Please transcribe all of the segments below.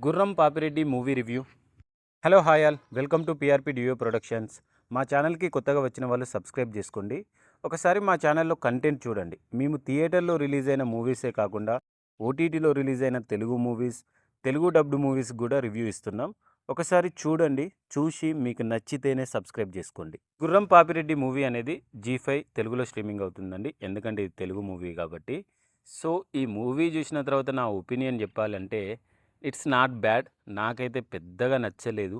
గుర్రం Papireddy movie review. Hello hi all, welcome to P R P డియో productions. మా ఛానల్కి కొత్తగా వచ్చిన వాళ్ళు సబ్స్క్రైబ్ చేసుకోండి. ఒకసారి మా ఛానల్లో కంటెంట్ చూడండి. మేము థియేటర్లో రిలీజ్ అయిన మూవీసే కాకుండా ఓటీటీలో రిలీజ్ అయిన Telugu movies, Telugu dubbed movies కూడా రివ్యూ ఇస్తున్నాం. ఒకసారి చూడండి, చూసి మీకు నచ్చితేనే సబ్స్క్రైబ్ చేసుకోండి. గుర్రం పాపిరెడ్డి మూవీ అనేది జీ5 తెలుగులో స్ట్రీమింగ్ అవుతుందండి, ఎందుకంటే ఇది తెలుగు మూవీ కాబట్టి. సో ఈ మూవీ చూసిన తర్వాత నా ఒపీనియన్ చెప్పాలంటే ఇట్స్ నాట్ బ్యాడ్. నాకైతే పెద్దగా నచ్చలేదు.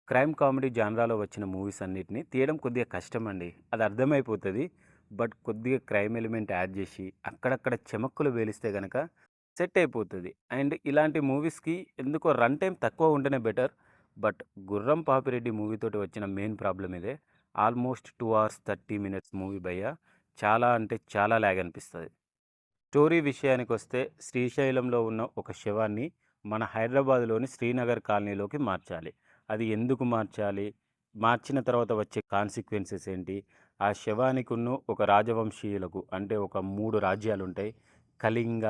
క్రైమ్ కామెడీ జానరాలో వచ్చిన మూవీస్ అన్నిటిని తీయడం కొద్దిగా కష్టం అండి, అది అర్థమైపోతుంది. బట్ కొద్దిగా క్రైమ్ ఎలిమెంట్ యాడ్ చేసి అక్కడక్కడ చెమక్కులు వేలిస్తే కనుక సెట్ అయిపోతుంది. అండ్ ఇలాంటి మూవీస్కి ఎందుకో రన్ టైం తక్కువ ఉంటేనే బెటర్. బట్ గుర్రం పాపిరెడ్డి మూవీతోటి వచ్చిన మెయిన్ ప్రాబ్లం ఇదే. ఆల్మోస్ట్ 2 hours 30 minutes మూవీ భయ్య. చాలా అంటే చాలా ల్యాగ్ అనిపిస్తుంది. స్టోరీ విషయానికి వస్తే శ్రీశైలంలో ఉన్న ఒక శవాన్ని మన హైదరాబాద్లోని శ్రీనగర్ కాలనీలోకి మార్చాలి. అది ఎందుకు మార్చాలి, మార్చిన తర్వాత వచ్చే కాన్సిక్వెన్సెస్ ఏంటి, ఆ శవానికి ఉన్న ఒక రాజవంశీయులకు అంటే ఒక 3 రాజ్యాలు ఉంటాయి, కళింగ,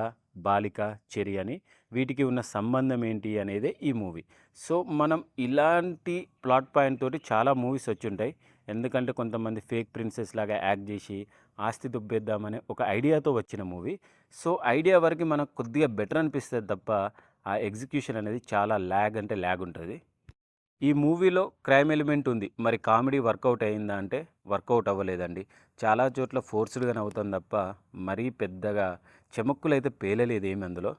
బాలిక, చెరి అని, వీటికి ఉన్న సంబంధం ఏంటి అనేదే ఈ మూవీ. సో మనం ఇలాంటి ప్లాట్ పాయింట్ తోటి చాలా మూవీస్ వచ్చి ఉంటాయి. ఎందుకంటే కొంతమంది ఫేక్ ప్రిన్సెస్ లాగా యాక్ట్ చేసి ఆస్తి దుబ్బేద్దామనే ఒక ఐడియాతో వచ్చిన మూవీ. సో ఐడియా వరకు మనకు కొద్దిగా బెటర్ అనిపిస్తుంది తప్ప ఆ ఎగ్జిక్యూషన్ అనేది చాలా ల్యాగ్ అంటే ల్యాగ్ ఉంటుంది. ఈ మూవీలో క్రైమ్ ఎలిమెంట్ ఉంది, మరి కామెడీ వర్కౌట్ అయిందా అంటే వర్కౌట్ అవ్వలేదండి. చాలా చోట్ల ఫోర్స్డ్గా నవ్వుతాం తప్ప మరీ పెద్దగా చెమక్కులు అయితే పేలలేదు ఏమి అందులో.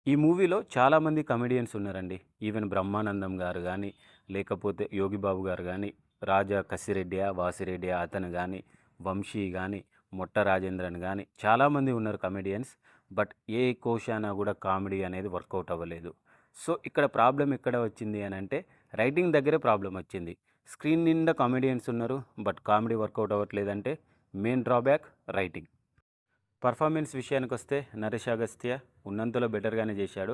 ఈ మూవీలో చాలామంది కమెడియన్స్ ఉన్నారండి. ఈవెన్ బ్రహ్మానందం గారు కానీ, లేకపోతే యోగిబాబు గారు కానీ, రాజా కసిరెడ్డియా వాసిరెడ్డియా అతను కానీ, వంశీ కానీ, మొట్ట రాజేంద్రన్ కానీ చాలామంది ఉన్నారు కమెడియన్స్. బట్ ఏ కోశానా కూడా కామెడీ అనేది వర్కౌట్ అవ్వలేదు. సో ఇక్కడ ప్రాబ్లం ఎక్కడ వచ్చింది అని అంటే రైటింగ్ దగ్గరే ప్రాబ్లం వచ్చింది. స్క్రీన్ నిండా కామెడియన్స్ ఉన్నారు, బట్ కామెడీ వర్కౌట్ అవ్వట్లేదంటే మెయిన్ డ్రాబ్యాక్ రైటింగ్. పర్ఫార్మెన్స్ విషయానికి వస్తే నరేష్ అగస్త్య ఉన్నంతలో బెటర్గానే చేశాడు.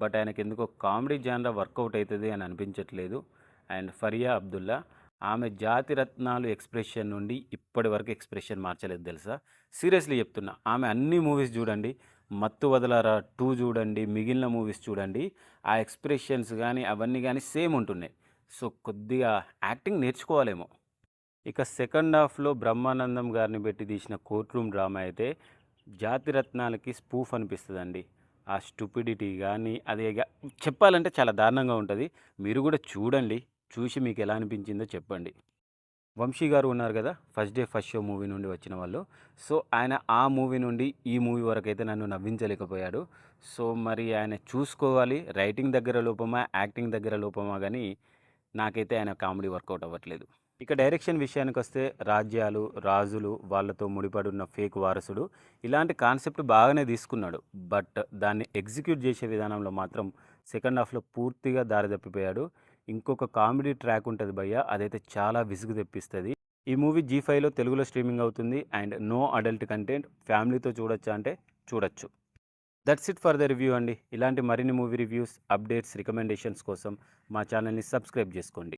బట్ ఆయనకి ఎందుకో కామెడీ జానరా వర్కౌట్ అవుతుంది అని అనిపించట్లేదు. అండ్ ఫరియా అబ్దుల్లా, ఆమె జాతి రత్నాలు ఎక్స్ప్రెషన్ నుండి ఇప్పటి వరకు ఎక్స్ప్రెషన్ మార్చలేదు తెలుసా. సీరియస్లీ చెప్తున్నా, ఆమె అన్ని మూవీస్ చూడండి, మత్తు వదలరా 2 చూడండి, మిగిలిన మూవీస్ చూడండి, ఆ ఎక్స్ప్రెషన్స్ కానీ అవన్నీ కానీ సేమ్ ఉంటున్నాయి. సో కొద్దిగా యాక్టింగ్ నేర్చుకోవాలేమో. ఇక సెకండ్ హాఫ్లో బ్రహ్మానందం గారిని పెట్టి తీసిన కోర్ట్ రూమ్ డ్రామా అయితే జాతిరత్నాలకి స్పూఫ్ అనిపిస్తుందండి. ఆ స్టూపిడిటీ కానీ అది చెప్పాలంటే చాలా దారుణంగా ఉంటుంది. మీరు కూడా చూడండి, చూసి మీకు ఎలా అనిపించిందో చెప్పండి. వంశీ గారు ఉన్నారు కదా, first day first show movie నుండి వచ్చిన వాళ్ళు. సో ఆయన ఆ మూవీ నుండి ఈ మూవీ వరకు అయితే నన్ను నవ్వించలేకపోయాడు. సో మరి ఆయన చూసుకోవాలి, రైటింగ్ దగ్గర లోపమా యాక్టింగ్ దగ్గర లోపమా కానీ నాకైతే ఆయన కామెడీ వర్కౌట్ అవ్వట్లేదు. ఇక డైరెక్షన్ విషయానికి వస్తే రాజ్యాలు, రాజులు, వాళ్ళతో ముడిపడి ఉన్న ఫేక్ వారసుడు, ఇలాంటి కాన్సెప్ట్ బాగానే తీసుకున్నాడు. బట్ దాన్ని ఎగ్జిక్యూట్ చేసే విధానంలో మాత్రం సెకండ్ హాఫ్లో పూర్తిగా దారి తప్పిపోయాడు. ఇంకొక కామెడీ ట్రాక్ ఉంటుంది భయ్య, అదైతే చాలా విసుగు తెప్పిస్తుంది. ఈ మూవీ జీ5లో తెలుగులో స్ట్రీమింగ్ అవుతుంది. అండ్ నో అడల్ట్ కంటెంట్, ఫ్యామిలీతో చూడొచ్చా అంటే చూడొచ్చు. That's it for the review అండి. ఇలాంటి మరిన్ని మూవీ రివ్యూస్, అప్డేట్స్, రికమెండేషన్స్ కోసం మా ఛానల్ని సబ్స్క్రైబ్ చేసుకోండి.